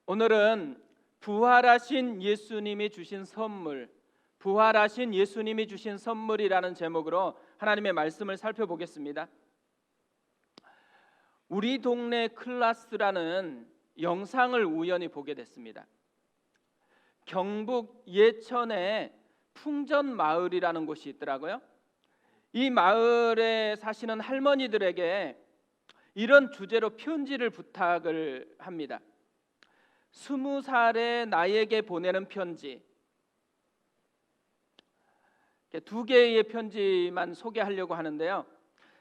오늘은 부활하신 예수님이 주신 선물, 부활하신 예수님이 주신 선물이라는 제목으로 하나님의 말씀을 살펴보겠습니다. 우리 동네 클라스라는 영상을 우연히 보게 됐습니다. 경북 예천에 풍전마을이라는 곳이 있더라고요. 이 마을에 사시는 할머니들에게 이런 주제로 편지를 부탁을 합니다. 20살의 나에게 보내는 편지. 두 개의 편지만 소개하려고 하는데요.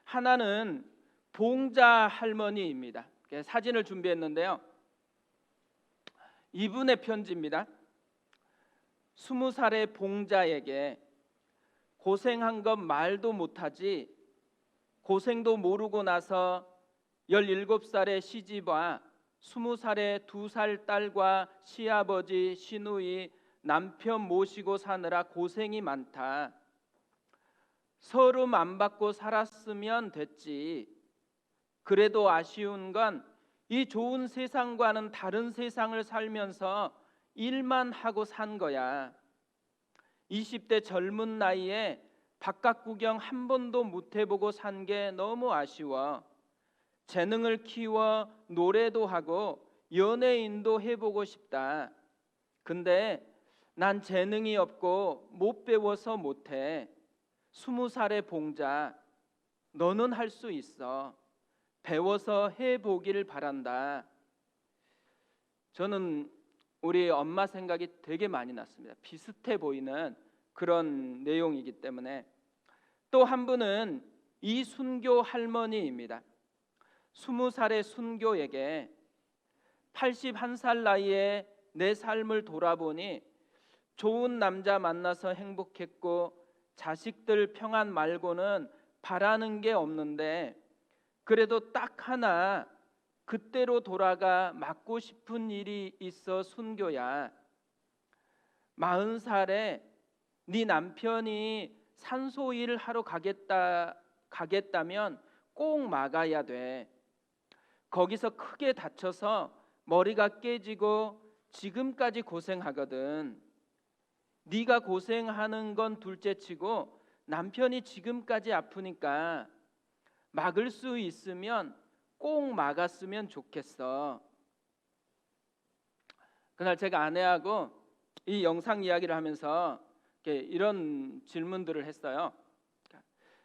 하나는 봉자 할머니입니다. 사진을 준비했는데요. 이분의 편지입니다. 20살의 봉자에게 고생한 것 말도 못하지, 고생도 모르고 나서 17살의 시집와 20살의 2살 딸과 시아버지, 시누이, 남편 모시고 사느라 고생이 많다. 서름 안 받고 살았으면 됐지. 그래도 아쉬운 건 이 좋은 세상과는 다른 세상을 살면서 일만 하고 산 거야. 20대 젊은 나이에 바깥 구경 한 번도 못 해보고 산 게 너무 아쉬워. 재능을 키워 노래도 하고 연예인도 해보고 싶다. 근데 난 재능이 없고 못 배워서 못해. 20살의 봉자, 너는 할 수 있어. 배워서 해보길 바란다. 저는 우리 엄마 생각이 되게 많이 났습니다. 비슷해 보이는 그런 내용이기 때문에. 또 한 분은 이순교 할머니입니다. 20살의 순교에게 81살 나이에 내 삶을 돌아보니 좋은 남자 만나서 행복했고 자식들 평안 말고는 바라는 게 없는데 그래도 딱 하나 그때로 돌아가 맡고 싶은 일이 있어 순교야. 40살에 네 남편이 산소일 하러 가겠다면 꼭 막아야 돼. 거기서 크게 다쳐서 머리가 깨지고 지금까지 고생하거든. 네가 고생하는 건 둘째치고 남편이 지금까지 아프니까 막을 수 있으면 꼭 막았으면 좋겠어. 그날 제가 아내하고 이 영상 이야기를 하면서 이런 질문들을 했어요.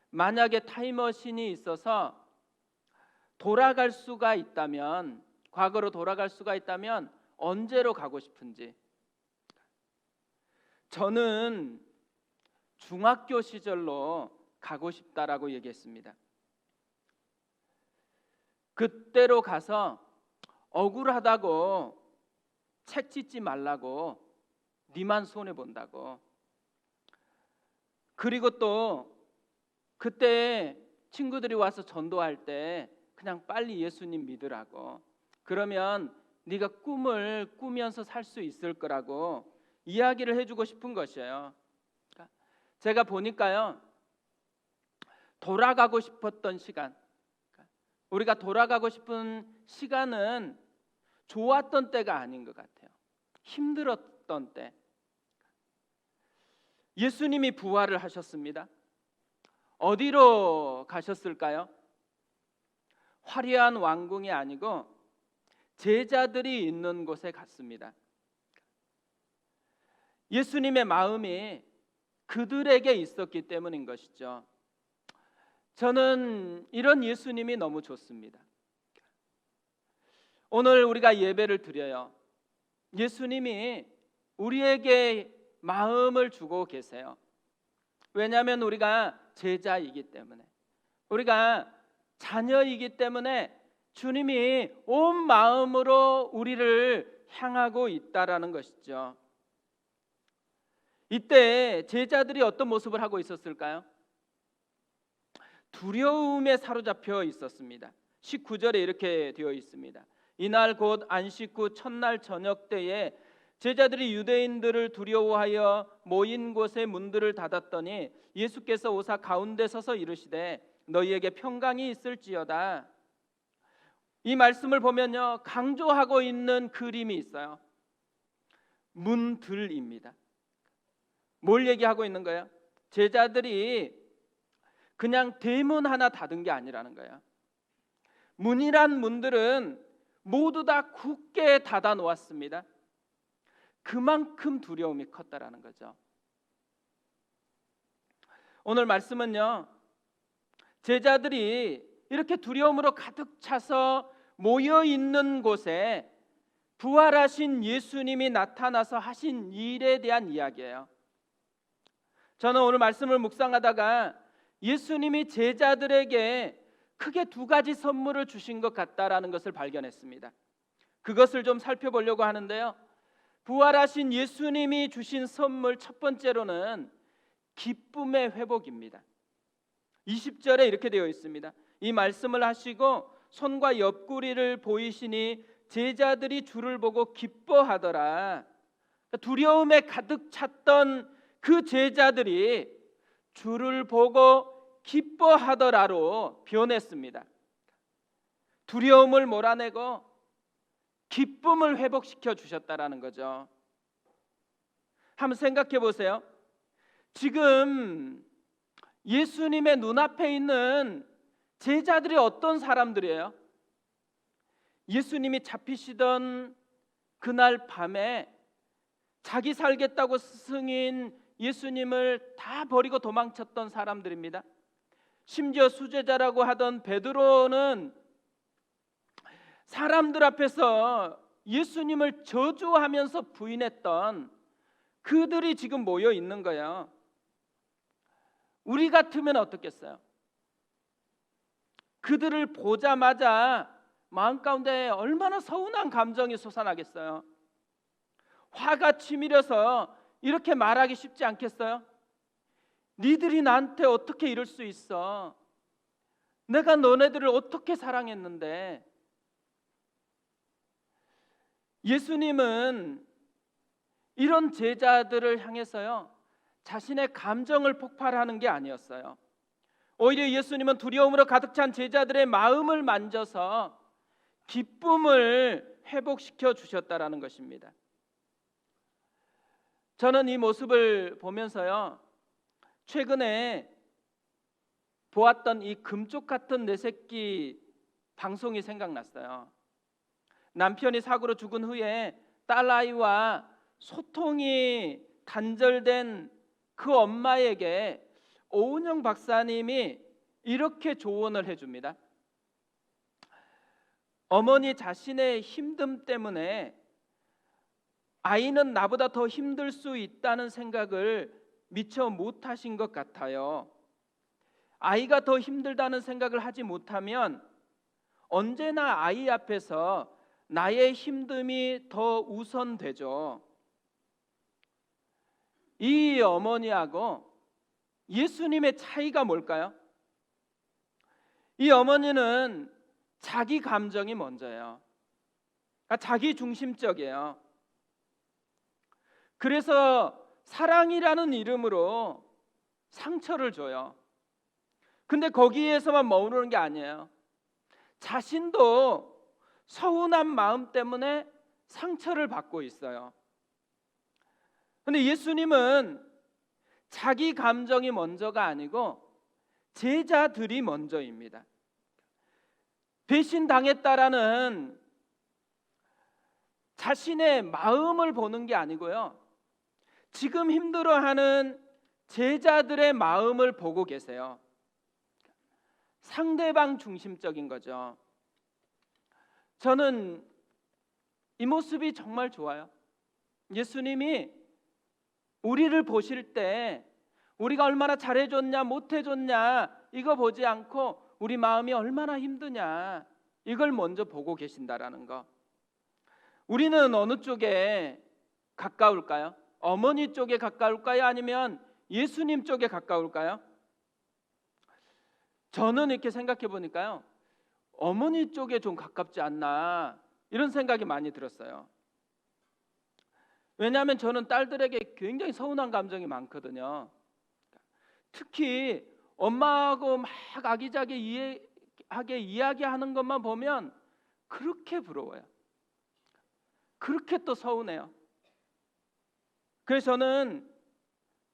만약에 타임머신이 있어서 돌아갈 수가 있다면, 과거로 돌아갈 수가 있다면 언제로 가고 싶은지. 저는 중학교 시절로 가고 싶다라고 얘기했습니다. 그때로 가서 억울하다고 책짓지 말라고, 니만 손해본다고. 그리고 또 그때 친구들이 와서 전도할 때 그냥 빨리 예수님 믿으라고. 그러면 네가 꿈을 꾸면서 살 수 있을 거라고 이야기를 해주고 싶은 것이에요. 제가 보니까요, 돌아가고 싶었던 시간, 우리가 돌아가고 싶은 시간은 좋았던 때가 아닌 것 같아요. 힘들었던 때. 예수님이 부활을 하셨습니다. 어디로 가셨을까요? 화려한 왕궁이 아니고 제자들이 있는 곳에 갔습니다. 예수님의 마음이 그들에게 있었기 때문인 것이죠. 저는 이런 예수님이 너무 좋습니다. 오늘 우리가 예배를 드려요. 예수님이 우리에게 마음을 주고 계세요. 왜냐하면 우리가 제자이기 때문에, 우리가 자녀이기 때문에 주님이 온 마음으로 우리를 향하고 있다라는 것이죠. 이때 제자들이 어떤 모습을 하고 있었을까요? 두려움에 사로잡혀 있었습니다. 19절에 이렇게 되어 있습니다. 이날 곧 안식 후 첫날 저녁 때에 제자들이 유대인들을 두려워하여 모인 곳에 문들을 닫았더니 예수께서 오사 가운데 서서 이르시되 너희에게 평강이 있을지어다. 이 말씀을 보면요, 강조하고 있는 그림이 있어요. 문들입니다. 뭘 얘기하고 있는 거예요? 제자들이 그냥 대문 하나 닫은 게 아니라는 거예요. 문이란 문들은 모두 다 굳게 닫아 놓았습니다. 그만큼 두려움이 컸다라는 거죠. 오늘 말씀은요, 제자들이 이렇게 두려움으로 가득 차서 모여 있는 곳에 부활하신 예수님이 나타나서 하신 일에 대한 이야기예요. 저는 오늘 말씀을 묵상하다가 예수님이 제자들에게 크게 두 가지 선물을 주신 것 같다라는 것을 발견했습니다. 그것을 좀 살펴보려고 하는데요, 부활하신 예수님이 주신 선물 첫 번째로는 기쁨의 회복입니다. 20절에 이렇게 되어 있습니다. 이 말씀을 하시고 손과 옆구리를 보이시니 제자들이 주를 보고 기뻐하더라. 두려움에 가득 찼던 그 제자들이 주를 보고 기뻐하더라로 변했습니다. 두려움을 몰아내고 기쁨을 회복시켜 주셨다라는 거죠. 한번 생각해 보세요. 지금 예수님의 눈앞에 있는 제자들이 어떤 사람들이에요? 예수님이 잡히시던 그날 밤에 자기 살겠다고 스승인 예수님을 다 버리고 도망쳤던 사람들입니다. 심지어 수제자라고 하던 베드로는 사람들 앞에서 예수님을 저주하면서 부인했던 그들이 지금 모여 있는 거예요. 우리 같으면 어떻겠어요? 그들을 보자마자 마음 가운데 얼마나 서운한 감정이 솟아나겠어요? 화가 치밀어서 이렇게 말하기 쉽지 않겠어요? 니들이 나한테 어떻게 이럴 수 있어? 내가 너네들을 어떻게 사랑했는데? 예수님은 이런 제자들을 향해서요, 자신의 감정을 폭발하는 게 아니었어요. 오히려 예수님은 두려움으로 가득 찬 제자들의 마음을 만져서 기쁨을 회복시켜 주셨다라는 것입니다. 저는 이 모습을 보면서요, 최근에 보았던 이 금쪽 같은 내 새끼 방송이 생각났어요. 남편이 사고로 죽은 후에 딸아이와 소통이 단절된 그 엄마에게 오은영 박사님이 이렇게 조언을 해줍니다. 어머니 자신의 힘듦 때문에 아이는 나보다 더 힘들 수 있다는 생각을 미처 못하신 것 같아요. 아이가 더 힘들다는 생각을 하지 못하면 언제나 아이 앞에서 나의 힘듦이 더 우선되죠. 이 어머니하고 예수님의 차이가 뭘까요? 이 어머니는 자기 감정이 먼저예요. 그러니까 자기 중심적이에요. 그래서 사랑이라는 이름으로 상처를 줘요. 근데 거기에서만 머무르는 게 아니에요. 자신도 서운한 마음 때문에 상처를 받고 있어요. 근데 예수님은 자기 감정이 먼저가 아니고 제자들이 먼저입니다. 배신당했다라는 자신의 마음을 보는 게 아니고요, 지금 힘들어하는 제자들의 마음을 보고 계세요. 상대방 중심적인 거죠. 저는 이 모습이 정말 좋아요. 예수님이 우리를 보실 때 우리가 얼마나 잘해줬냐 못해줬냐 이거 보지 않고 우리 마음이 얼마나 힘드냐 이걸 먼저 보고 계신다라는 거. 우리는 어느 쪽에 가까울까요? 어머니 쪽에 가까울까요? 아니면 예수님 쪽에 가까울까요? 저는 이렇게 생각해 보니까요, 어머니 쪽에 좀 가깝지 않나 이런 생각이 많이 들었어요. 왜냐하면 저는 딸들에게 굉장히 서운한 감정이 많거든요. 특히 엄마하고 막 아기자기하게 이야기하는 것만 보면 그렇게 부러워요. 그렇게 또 서운해요. 그래서 저는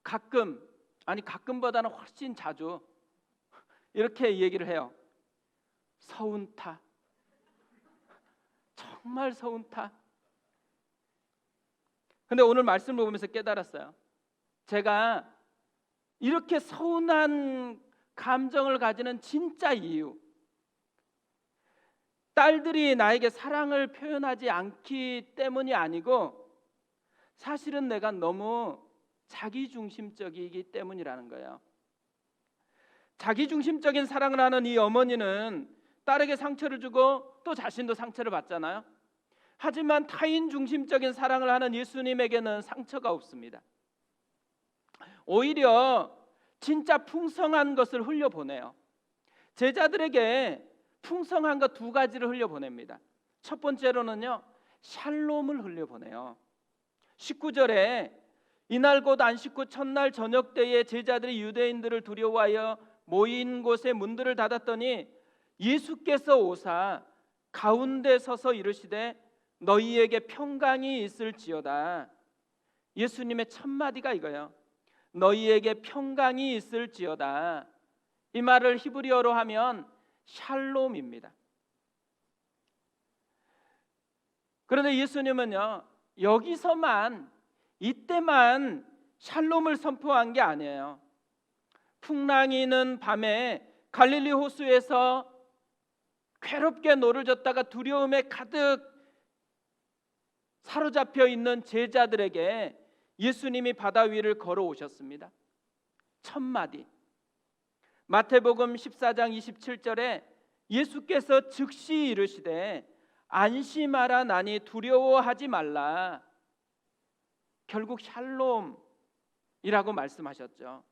가끔보다는 훨씬 자주 이렇게 얘기를 해요. 서운타. 정말 서운타. 근데 오늘 말씀을 보면서 깨달았어요. 제가 이렇게 서운한 감정을 가지는 진짜 이유, 딸들이 나에게 사랑을 표현하지 않기 때문이 아니고 사실은 내가 너무 자기중심적이기 때문이라는 거예요. 자기중심적인 사랑을 하는 이 어머니는 딸에게 상처를 주고 또 자신도 상처를 받잖아요. 하지만 타인 중심적인 사랑을 하는 예수님에게는 상처가 없습니다. 오히려 진짜 풍성한 것을 흘려보내요. 제자들에게 풍성한 것 두 가지를 흘려보냅니다. 첫 번째로는요, 샬롬을 흘려보내요. 19절에 이날 곧 안식 후 첫날 저녁 때에 제자들이 유대인들을 두려워하여 모인 곳에 문들을 닫았더니 예수께서 오사 가운데 서서 이르시되 너희에게 평강이 있을지어다. 예수님의 첫 마디가 이거예요. 너희에게 평강이 있을지어다. 이 말을 히브리어로 하면 샬롬입니다. 그런데 예수님은요, 여기서만, 이때만 샬롬을 선포한 게 아니에요. 풍랑이는 밤에 갈릴리 호수에서 괴롭게 노를 젓다가 두려움에 가득 사로잡혀 있는 제자들에게 예수님이 바다 위를 걸어오셨습니다. 첫 마디. 마태복음 14장 27절에 예수께서 즉시 이르시되 안심하라 나니 두려워하지 말라. 결국 샬롬이라고 말씀하셨죠.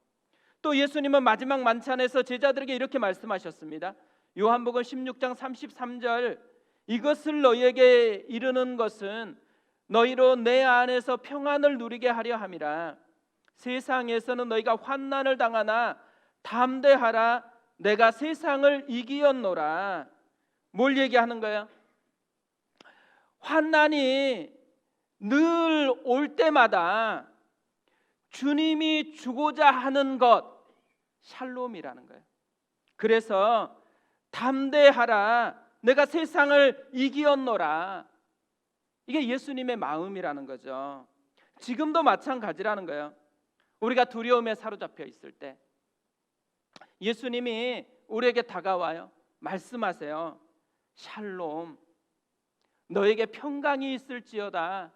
또 예수님은 마지막 만찬에서 제자들에게 이렇게 말씀하셨습니다. 요한복음 16장 33절 이것을 너희에게 이르는 것은 너희로 내 안에서 평안을 누리게 하려 함이라. 세상에서는 너희가 환난을 당하나 담대하라 내가 세상을 이기었노라. 뭘 얘기하는 거예요? 환난이 늘 올 때마다 주님이 주고자 하는 것 샬롬이라는 거예요. 그래서 담대하라 내가 세상을 이기었노라. 이게 예수님의 마음이라는 거죠. 지금도 마찬가지라는 거예요. 우리가 두려움에 사로잡혀 있을 때 예수님이 우리에게 다가와요. 말씀하세요. 샬롬 너에게 평강이 있을지어다.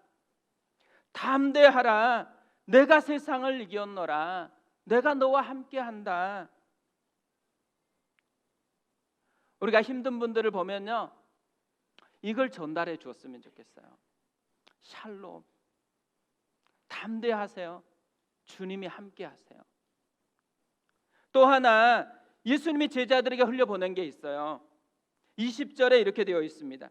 담대하라 내가 세상을 이겼노라. 내가 너와 함께한다. 우리가 힘든 분들을 보면요, 이걸 전달해 주었으면 좋겠어요. 샬롬 담대하세요. 주님이 함께하세요. 또 하나 예수님이 제자들에게 흘려보낸 게 있어요. 20절에 이렇게 되어 있습니다.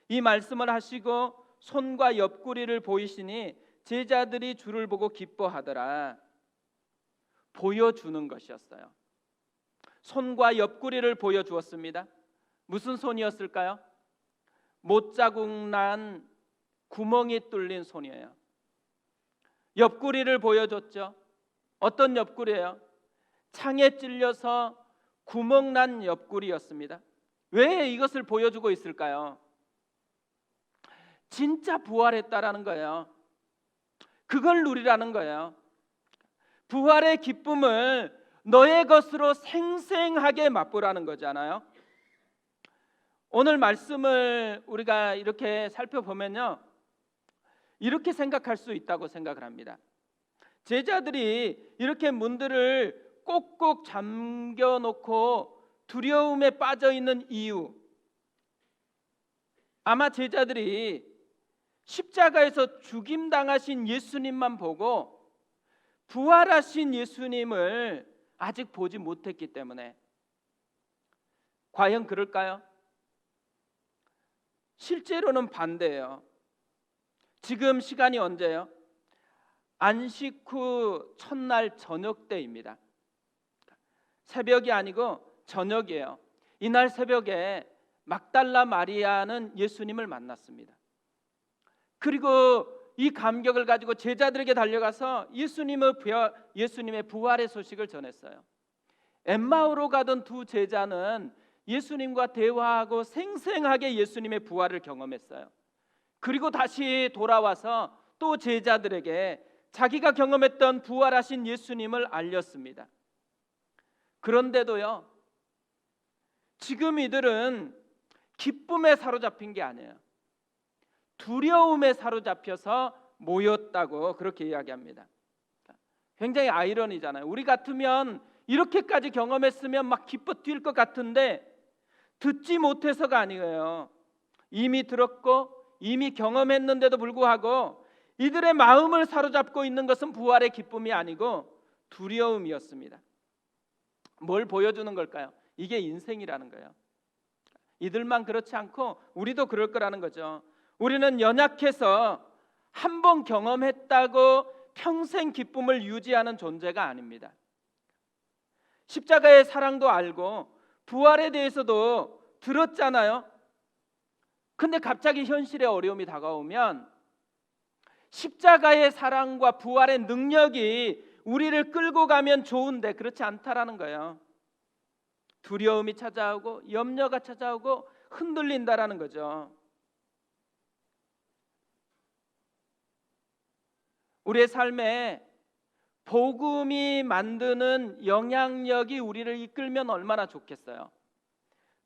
이 말씀을 하시고 손과 옆구리를 보이시니 제자들이 주를 보고 기뻐하더라. 보여주는 것이었어요. 손과 옆구리를 보여주었습니다. 무슨 손이었을까요? 못자국 난 구멍이 뚫린 손이에요. 옆구리를 보여줬죠. 어떤 옆구리예요? 창에 찔려서 구멍 난 옆구리였습니다. 왜 이것을 보여주고 있을까요? 진짜 부활했다라는 거예요. 그걸 누리라는 거예요. 부활의 기쁨을 너의 것으로 생생하게 맛보라는 거잖아요. 오늘 말씀을 우리가 이렇게 살펴보면요, 이렇게 생각할 수 있다고 생각을 합니다. 제자들이 이렇게 문들을 꼭꼭 잠겨놓고 두려움에 빠져 있는 이유, 아마 제자들이 십자가에서 죽임당하신 예수님만 보고 부활하신 예수님을 아직 보지 못했기 때문에. 과연 그럴까요? 실제로는 반대예요. 지금 시간이 언제예요? 안식 후 첫날 저녁 때입니다. 새벽이 아니고 저녁이에요. 이날 새벽에 막달라 마리아는 예수님을 만났습니다. 그리고 이 감격을 가지고 제자들에게 달려가서 예수님의 부활의 소식을 전했어요. 엠마오로 가던 두 제자는 예수님과 대화하고 생생하게 예수님의 부활을 경험했어요. 그리고 다시 돌아와서 또 제자들에게 자기가 경험했던 부활하신 예수님을 알렸습니다. 그런데도요, 지금 이들은 기쁨에 사로잡힌 게 아니에요. 두려움에 사로잡혀서 모였다고 그렇게 이야기합니다. 굉장히 아이러니잖아요. 우리 같으면 이렇게까지 경험했으면 막 기뻐 뛸 것 같은데 듣지 못해서가 아니에요. 이미 들었고 이미 경험했는데도 불구하고 이들의 마음을 사로잡고 있는 것은 부활의 기쁨이 아니고 두려움이었습니다. 뭘 보여주는 걸까요? 이게 인생이라는 거예요. 이들만 그렇지 않고 우리도 그럴 거라는 거죠. 우리는 연약해서 한 번 경험했다고 평생 기쁨을 유지하는 존재가 아닙니다. 십자가의 사랑도 알고 부활에 대해서도 들었잖아요. 근데 갑자기 현실의 어려움이 다가오면 십자가의 사랑과 부활의 능력이 우리를 끌고 가면 좋은데 그렇지 않다라는 거예요. 두려움이 찾아오고 염려가 찾아오고 흔들린다라는 거죠. 우리의 삶에 복음이 만드는 영향력이 우리를 이끌면 얼마나 좋겠어요.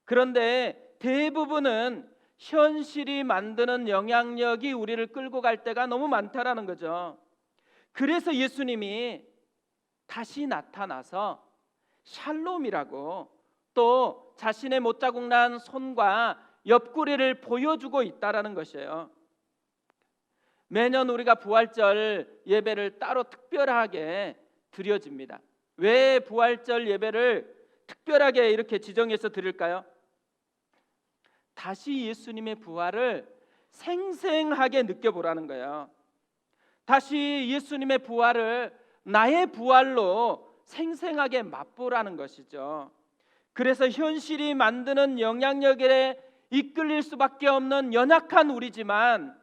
그런데 대부분은 현실이 만드는 영향력이 우리를 끌고 갈 때가 너무 많다라는 거죠. 그래서 예수님이 다시 나타나서 샬롬이라고 또 자신의 못자국 난 손과 옆구리를 보여주고 있다라는 것이에요. 매년 우리가 부활절 예배를 따로 특별하게 드려집니다. 왜 부활절 예배를 특별하게 이렇게 지정해서 드릴까요? 다시 예수님의 부활을 생생하게 느껴보라는 거예요. 다시 예수님의 부활을 나의 부활로 생생하게 맛보라는 것이죠. 그래서 현실이 만드는 영향력에 이끌릴 수밖에 없는 연약한 우리지만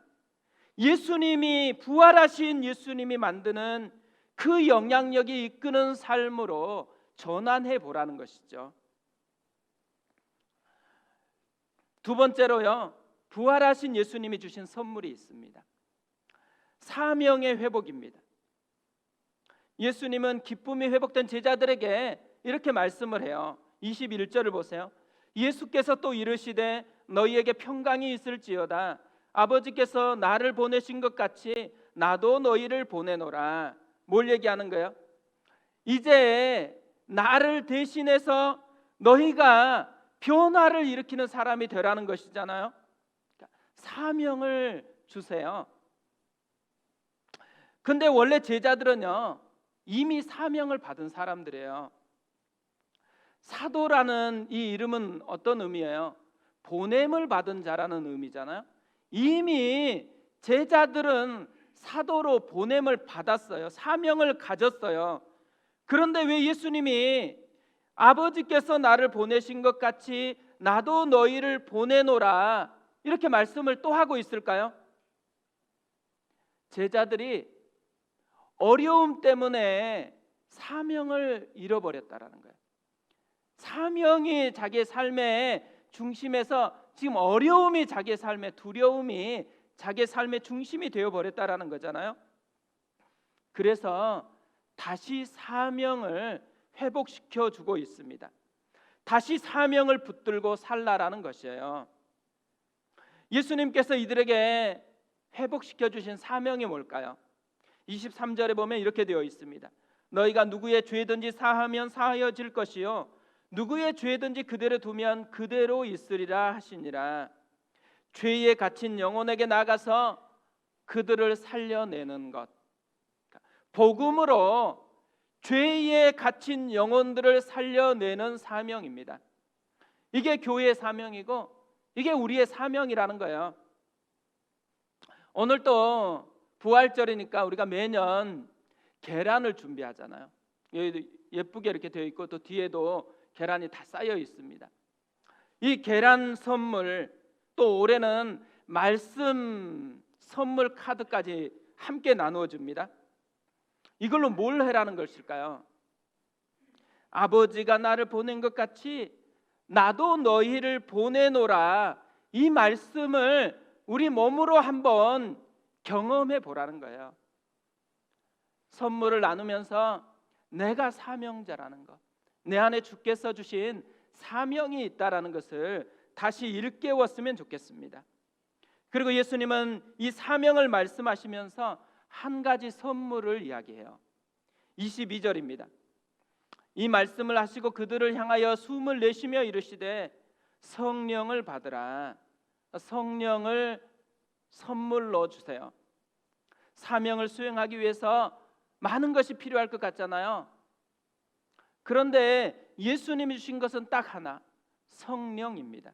예수님이 부활하신 예수님이 만드는 그 영향력이 이끄는 삶으로 전환해 보라는 것이죠. 두 번째로요, 부활하신 예수님이 주신 선물이 있습니다. 사명의 회복입니다. 예수님은 기쁨이 회복된 제자들에게 이렇게 말씀을 해요. 21절을 보세요. 예수께서 또 이르시되 너희에게 평강이 있을지어다. 아버지께서 나를 보내신 것 같이 나도 너희를 보내노라. 뭘 얘기하는 거예요? 이제 나를 대신해서 너희가 변화를 일으키는 사람이 되라는 것이잖아요. 사명을 주세요. 근데 원래 제자들은요, 이미 사명을 받은 사람들이에요. 사도라는 이 이름은 어떤 의미예요? 보냄을 받은 자라는 의미잖아요. 이미 제자들은 사도로 보냄을 받았어요. 사명을 가졌어요. 그런데 왜 예수님이 아버지께서 나를 보내신 것 같이 나도 너희를 보내노라 이렇게 말씀을 또 하고 있을까요? 제자들이 어려움 때문에 사명을 잃어버렸다라는 거예요. 사명이 자기의 삶의 중심에서 지금 어려움이 자기의 삶의 두려움이 자기의 삶의 중심이 되어버렸다라는 거잖아요. 그래서 다시 사명을 회복시켜 주고 있습니다. 다시 사명을 붙들고 살라라는 것이에요. 예수님께서 이들에게 회복시켜 주신 사명이 뭘까요? 23절에 보면 이렇게 되어 있습니다. 너희가 누구의 죄든지 사하면 사하여질 것이요 누구의 죄든지 그대로 두면 그대로 있으리라 하시니라. 죄에 갇힌 영혼에게 나가서 그들을 살려내는 것. 복음으로 죄에 갇힌 영혼들을 살려내는 사명입니다. 이게 교회의 사명이고 이게 우리의 사명이라는 거예요. 오늘 또 부활절이니까 우리가 매년 계란을 준비하잖아요. 예쁘게 이렇게 되어 있고 또 뒤에도 계란이 다 쌓여 있습니다. 이 계란 선물, 또 올해는 말씀 선물 카드까지 함께 나누어 줍니다. 이걸로 뭘 해라는 것일까요? 아버지가 나를 보낸 것 같이 나도 너희를 보내노라, 이 말씀을 우리 몸으로 한번 경험해 보라는 거예요. 선물을 나누면서 내가 사명자라는 것, 내 안에 주께서 주신 사명이 있다라는 것을 다시 일깨웠으면 좋겠습니다. 그리고 예수님은 이 사명을 말씀하시면서 한 가지 선물을 이야기해요. 22절입니다. 이 말씀을 하시고 그들을 향하여 숨을 내쉬며 이르시되 성령을 받으라. 성령을 선물로 주세요. 사명을 수행하기 위해서 많은 것이 필요할 것 같잖아요. 그런데 예수님이 주신 것은 딱 하나, 성령입니다.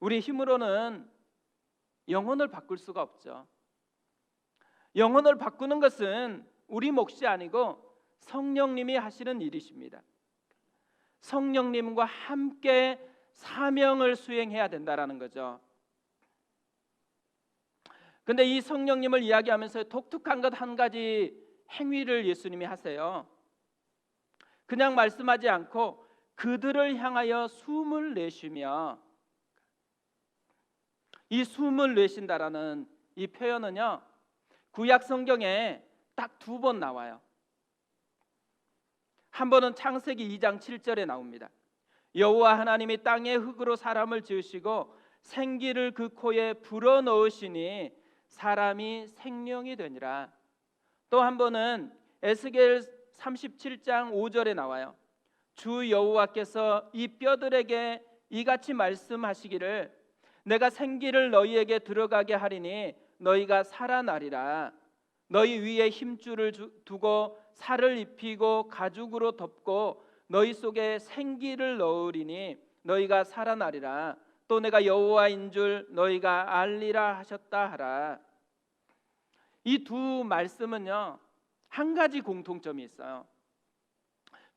우리 힘으로는 영혼을 바꿀 수가 없죠. 영혼을 바꾸는 것은 우리 몫이 아니고 성령님이 하시는 일이십니다. 성령님과 함께 사명을 수행해야 된다라는 거죠. 근데 이 성령님을 이야기하면서 독특한 것 한 가지 행위를 예수님이 하세요. 그냥 말씀하지 않고 그들을 향하여 숨을 내쉬며, 이 숨을 내쉰다라는 이 표현은요, 구약 성경에 딱 2번 나와요. 한 번은 창세기 2장 7절에 나옵니다. 여호와 하나님이 땅의 흙으로 사람을 지으시고 생기를 그 코에 불어넣으시니 사람이 생명이 되니라. 또 한 번은 에스겔 37장 5절에 나와요. 주 여호와께서 이 뼈들에게 이같이 말씀하시기를 내가 생기를 너희에게 들어가게 하리니 너희가 살아나리라. 너희 위에 힘줄을 두고 살을 입히고 가죽으로 덮고 너희 속에 생기를 넣으리니 너희가 살아나리라. 또 내가 여호와인 줄 너희가 알리라 하셨다 하라. 이 두 말씀은요, 한 가지 공통점이 있어요.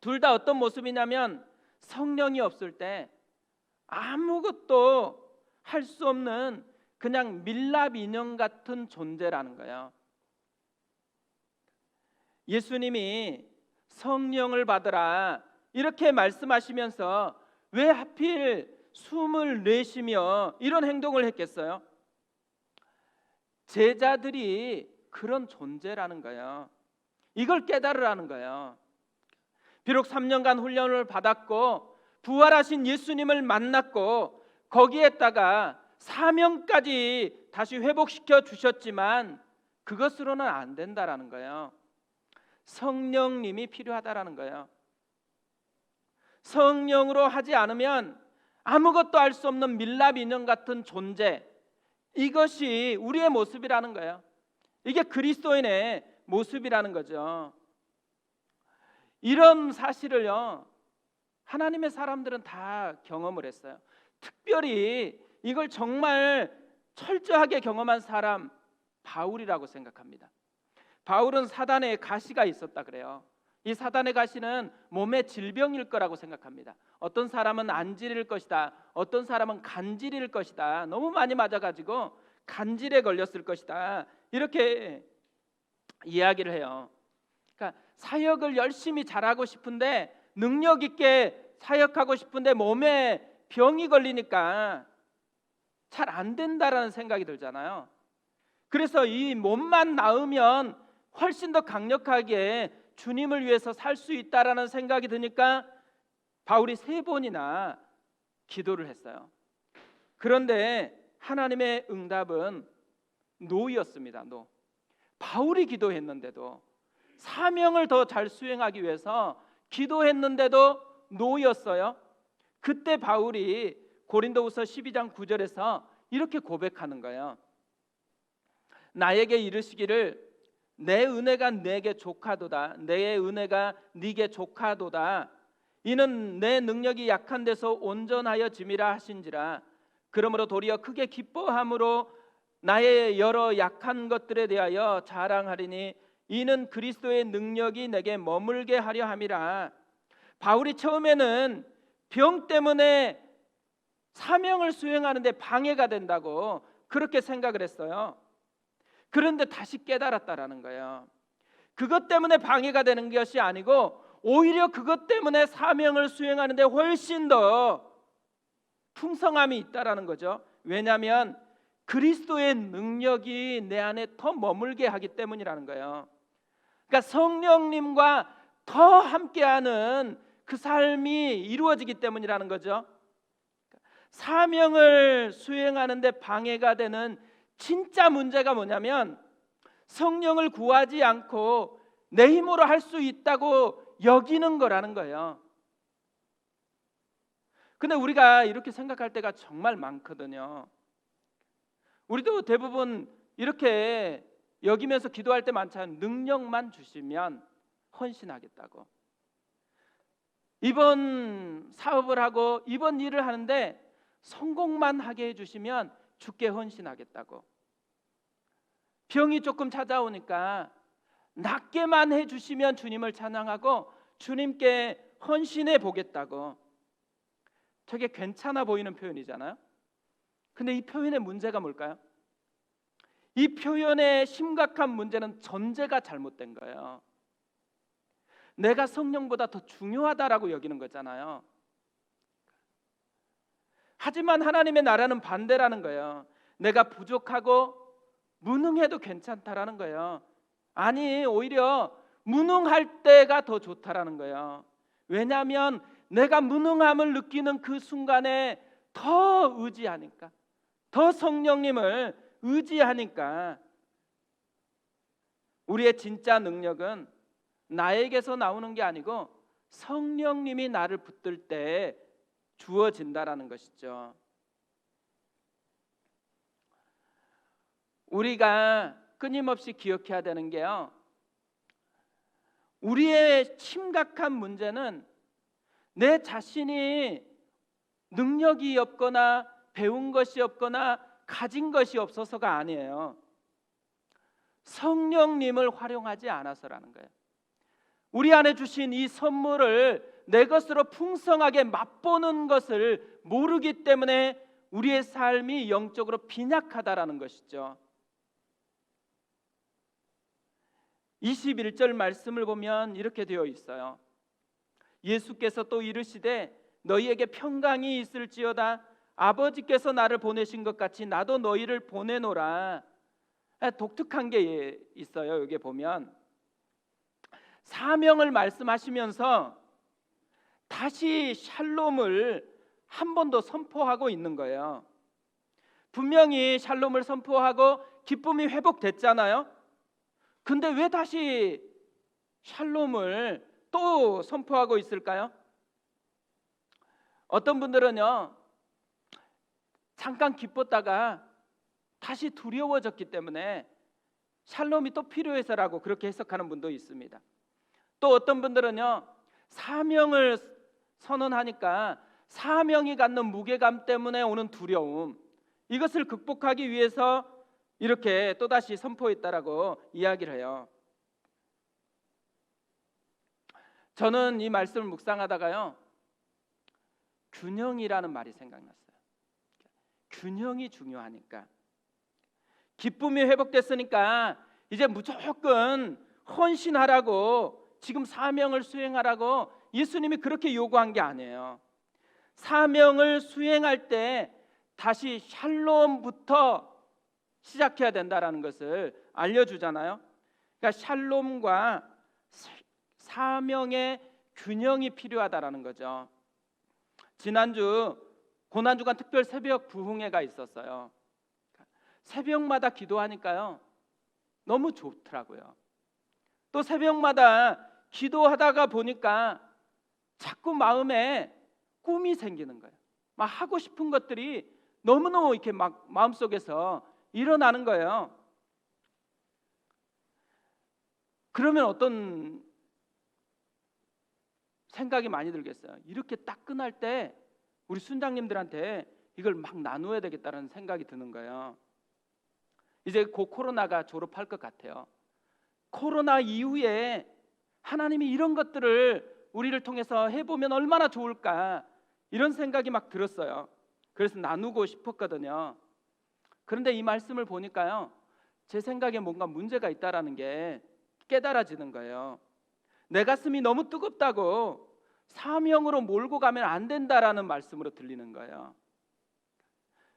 둘 다 어떤 모습이냐면 성령이 없을 때 아무것도 할 수 없는 그냥 밀랍 인형 같은 존재라는 거예요. 예수님이 성령을 받으라 이렇게 말씀하시면서 왜 하필 숨을 내쉬며 이런 행동을 했겠어요? 제자들이 그런 존재라는 거예요. 이걸 깨달으라는 거예요. 비록 3년간 훈련을 받았고 부활하신 예수님을 만났고 거기에다가 사명까지 다시 회복시켜 주셨지만 그것으로는 안 된다라는 거예요. 성령님이 필요하다라는 거예요. 성령으로 하지 않으면 아무것도 할 수 없는 밀랍 인형 같은 존재, 이것이 우리의 모습이라는 거예요. 이게 그리스도인의 모습이라는 거죠. 이런 사실을요, 하나님의 사람들은 다 경험을 했어요. 특별히 이걸 정말 철저하게 경험한 사람, 바울이라고 생각합니다. 바울은 사단의 가시가 있었다 그래요. 이 사단의 가시는 몸의 질병일 거라고 생각합니다. 어떤 사람은 안질일 것이다, 어떤 사람은 간질일 것이다, 너무 많이 맞아가지고 간질에 걸렸을 것이다, 이렇게 이야기를 해요. 그러니까 사역을 열심히 잘하고 싶은데, 능력 있게 사역하고 싶은데 몸에 병이 걸리니까 잘 안 된다라는 생각이 들잖아요. 그래서 이 몸만 나으면 훨씬 더 강력하게 주님을 위해서 살 수 있다라는 생각이 드니까 바울이 3번이나 기도를 했어요. 그런데 하나님의 응답은 노였습니다. 노. 바울이 기도했는데도, 사명을 더 잘 수행하기 위해서 기도했는데도 노였어요. 그때 바울이 고린도후서 12장 9절에서 이렇게 고백하는 거예요. 나에게 이르시기를 내 은혜가 내게 족하도다, 내 은혜가 네게 족하도다. 이는 내 능력이 약한 데서 온전하여 짐이라 하신지라. 그러므로 도리어 크게 기뻐함으로 나의 여러 약한 것들에 대하여 자랑하리니 이는 그리스도의 능력이 내게 머물게 하려 함이라. 바울이 처음에는 병 때문에 사명을 수행하는데 방해가 된다고 그렇게 생각을 했어요. 그런데 다시 깨달았다라는 거예요. 그것 때문에 방해가 되는 것이 아니고 오히려 그것 때문에 사명을 수행하는데 훨씬 더 풍성함이 있다라는 거죠. 왜냐하면 그리스도의 능력이 내 안에 더 머물게 하기 때문이라는 거예요. 그러니까 성령님과 더 함께하는 그 삶이 이루어지기 때문이라는 거죠. 사명을 수행하는데 방해가 되는 진짜 문제가 뭐냐면 성령을 구하지 않고 내 힘으로 할 수 있다고 여기는 거라는 거예요. 근데 우리가 이렇게 생각할 때가 정말 많거든요. 우리도 대부분 이렇게 여기면서 기도할 때 많잖아요. 능력만 주시면 헌신하겠다고. 이번 사업을 하고 이번 일을 하는데 성공만 하게 해주시면 주께 헌신하겠다고. 병이 조금 찾아오니까 낫게만 해주시면 주님을 찬양하고 주님께 헌신해 보겠다고. 되게 괜찮아 보이는 표현이잖아요. 근데 이 표현의 문제가 뭘까요? 이 표현의 심각한 문제는 전제가 잘못된 거예요. 내가 성령보다 더 중요하다라고 여기는 거잖아요. 하지만 하나님의 나라는 반대라는 거예요. 내가 부족하고 무능해도 괜찮다라는 거예요. 아니, 오히려 무능할 때가 더 좋다라는 거예요. 왜냐하면 내가 무능함을 느끼는 그 순간에 더 의지하니까, 더 성령님을 의지하니까. 우리의 진짜 능력은 나에게서 나오는 게 아니고 성령님이 나를 붙들 때 주어진다라는 것이죠. 우리가 끊임없이 기억해야 되는 게요, 우리의 심각한 문제는 내 자신이 능력이 없거나 배운 것이 없거나 가진 것이 없어서가 아니에요. 성령님을 활용하지 않아서라는 거예요. 우리 안에 주신 이 선물을 내 것으로 풍성하게 맛보는 것을 모르기 때문에 우리의 삶이 영적으로 빈약하다라는 것이죠. 21절 말씀을 보면 이렇게 되어 있어요. 예수께서 또 이르시되 너희에게 평강이 있을지어다. 아버지께서 나를 보내신 것 같이 나도 너희를 보내노라. 독특한 게 있어요. 여기 보면 사명을 말씀하시면서 다시 샬롬을 한 번 더 선포하고 있는 거예요. 분명히 샬롬을 선포하고 기쁨이 회복됐잖아요. 근데 왜 다시 샬롬을 또 선포하고 있을까요? 어떤 분들은요, 잠깐 기뻤다가 다시 두려워졌기 때문에 샬롬이 또 필요해서라고 그렇게 해석하는 분도 있습니다. 또 어떤 분들은요, 사명을 선언하니까 사명이 갖는 무게감 때문에 오는 두려움, 이것을 극복하기 위해서 이렇게 또다시 선포했다라고 이야기를 해요. 저는 이 말씀을 묵상하다가요, 균형이라는 말이 생각났어요. 균형이 중요하니까. 기쁨이 회복됐으니까 이제 무조건 헌신하라고, 지금 사명을 수행하라고 예수님이 그렇게 요구한 게 아니에요. 사명을 수행할 때 다시 샬롬부터 시작해야 된다라는 것을 알려주잖아요. 그러니까 샬롬과 사명의 균형이 필요하다라는 거죠. 지난주 고난주간 특별 새벽 부흥회가 있었어요. 새벽마다 기도하니까요, 너무 좋더라고요. 또 새벽마다 기도하다가 보니까 자꾸 마음에 꿈이 생기는 거예요. 막 하고 싶은 것들이 너무너무 이렇게 막 마음속에서 일어나는 거예요. 그러면 어떤 생각이 많이 들겠어요. 이렇게 따끈할 때 우리 순장님들한테 이걸 막 나누어야 되겠다는 생각이 드는 거예요. 이제 곧 코로나가 졸업할 것 같아요. 코로나 이후에 하나님이 이런 것들을 우리를 통해서 해보면 얼마나 좋을까, 이런 생각이 막 들었어요. 그래서 나누고 싶었거든요. 그런데 이 말씀을 보니까요, 제 생각에 뭔가 문제가 있다라는 게 깨달아지는 거예요. 내 가슴이 너무 뜨겁다고 사명으로 몰고 가면 안 된다라는 말씀으로 들리는 거예요.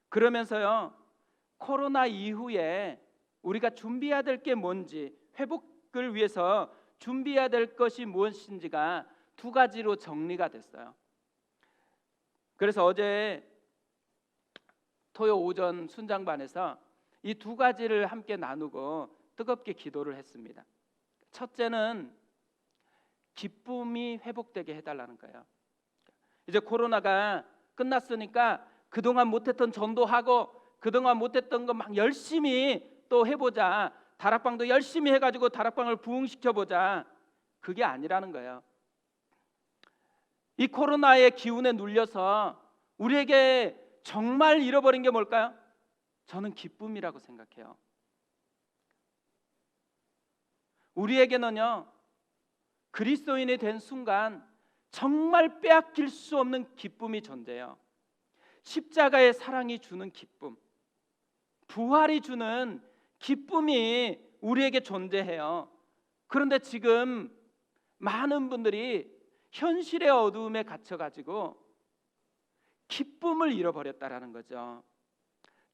그러면서요, 코로나 이후에 우리가 준비해야 될 게 뭔지, 회복을 위해서 준비해야 될 것이 무엇인지가 두 가지로 정리가 됐어요. 그래서 어제 토요 오전 순장반에서 이 두 가지를 함께 나누고 뜨겁게 기도를 했습니다. 첫째는 기쁨이 회복되게 해달라는 거예요. 이제 코로나가 끝났으니까 그동안 못했던 전도하고 그동안 못했던 거 막 열심히 또 해보자. 다락방도 열심히 해가지고 다락방을 부흥시켜보자. 그게 아니라는 거예요. 이 코로나의 기운에 눌려서 우리에게 정말 잃어버린 게 뭘까요? 저는 기쁨이라고 생각해요. 우리에게는요, 그리스도인이 된 순간 정말 빼앗길 수 없는 기쁨이 존재해요. 십자가의 사랑이 주는 기쁨, 부활이 주는 기쁨이 우리에게 존재해요. 그런데 지금 많은 분들이 현실의 어두움에 갇혀가지고 기쁨을 잃어버렸다라는 거죠.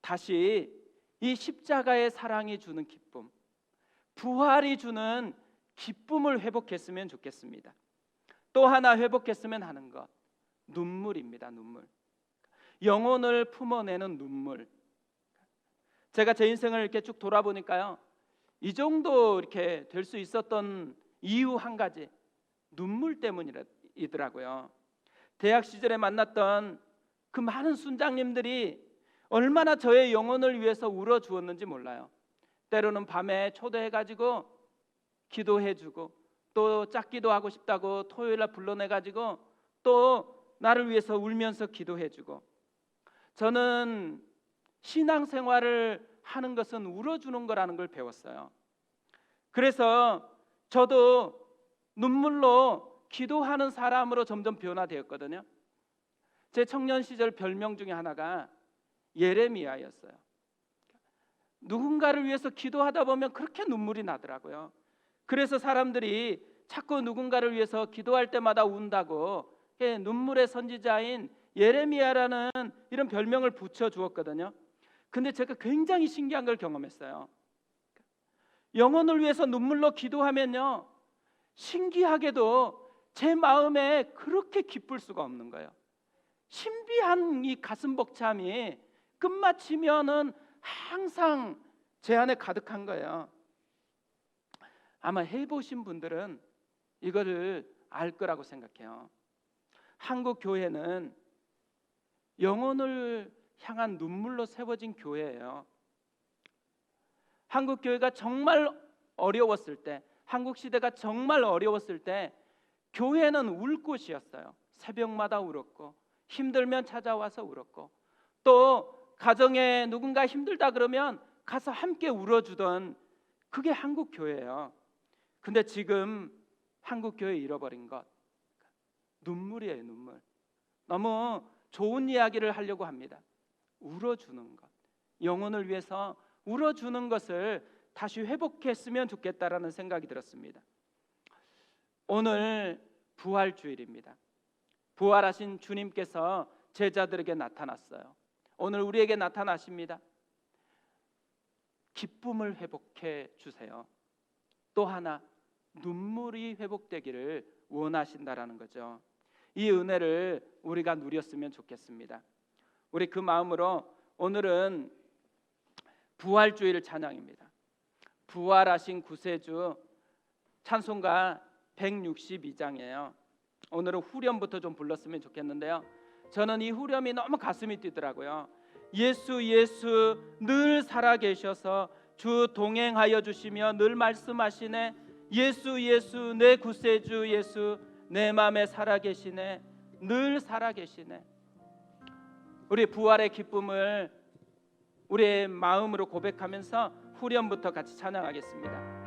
다시 이 십자가의 사랑이 주는 기쁨, 부활이 주는 기쁨을 회복했으면 좋겠습니다. 또 하나 회복했으면 하는 것, 눈물입니다. 눈물. 영혼을 품어내는 눈물. 제가 제 인생을 이렇게 쭉 돌아보니까요, 이 정도 이렇게 될 수 있었던 이유 한 가지, 눈물 때문이더라고요. 대학 시절에 만났던 그 많은 순장님들이 얼마나 저의 영혼을 위해서 울어주었는지 몰라요. 때로는 밤에 초대해가지고 기도해주고, 또 짝기도 하고 싶다고 토요일날 불러내가지고 또 나를 위해서 울면서 기도해주고. 저는 신앙생활을 하는 것은 울어주는 거라는 걸 배웠어요. 그래서 저도 눈물로 기도하는 사람으로 점점 변화되었거든요. 제 청년 시절 별명 중에 하나가 예레미야였어요. 누군가를 위해서 기도하다 보면 그렇게 눈물이 나더라고요. 그래서 사람들이 자꾸 누군가를 위해서 기도할 때마다 운다고 눈물의 선지자인 예레미야라는 이런 별명을 붙여주었거든요. 근데 제가 굉장히 신기한 걸 경험했어요. 영혼을 위해서 눈물로 기도하면요, 신기하게도 제 마음에 그렇게 기쁠 수가 없는 거예요. 신비한 이 가슴 벅참이 끝마치면은 항상 제 안에 가득한 거예요. 아마 해보신 분들은 이거를 알 거라고 생각해요. 한국 교회는 영혼을 향한 눈물로 세워진 교회예요. 한국 교회가 정말 어려웠을 때, 한국 시대가 정말 어려웠을 때 교회는 울 곳이었어요. 새벽마다 울었고, 힘들면 찾아와서 울었고, 또 가정에 누군가 힘들다 그러면 가서 함께 울어주던, 그게 한국 교회예요. 근데 지금 한국 교회 잃어버린 것, 눈물이에요. 눈물. 너무 좋은 이야기를 하려고 합니다. 울어주는 것, 영혼을 위해서 울어주는 것을 다시 회복했으면 좋겠다라는 생각이 들었습니다. 오늘 부활주일입니다. 부활하신 주님께서 제자들에게 나타났어요. 오늘 우리에게 나타나십니다. 기쁨을 회복해 주세요. 또 하나, 눈물이 회복되기를 원하신다라는 거죠. 이 은혜를 우리가 누렸으면 좋겠습니다. 우리 그 마음으로 오늘은 부활주일 찬양입니다. 부활하신 구세주 찬송가 162장이에요. 오늘은 후렴부터 좀 불렀으면 좋겠는데요, 저는 이 후렴이 너무 가슴이 뛰더라고요. 예수 예수 늘 살아계셔서 주 동행하여 주시며 늘 말씀하시네. 예수 예수 내 구세주 예수 내 맘에 살아계시네. 늘 살아계시네. 우리 부활의 기쁨을 우리의 마음으로 고백하면서 후렴부터 같이 찬양하겠습니다.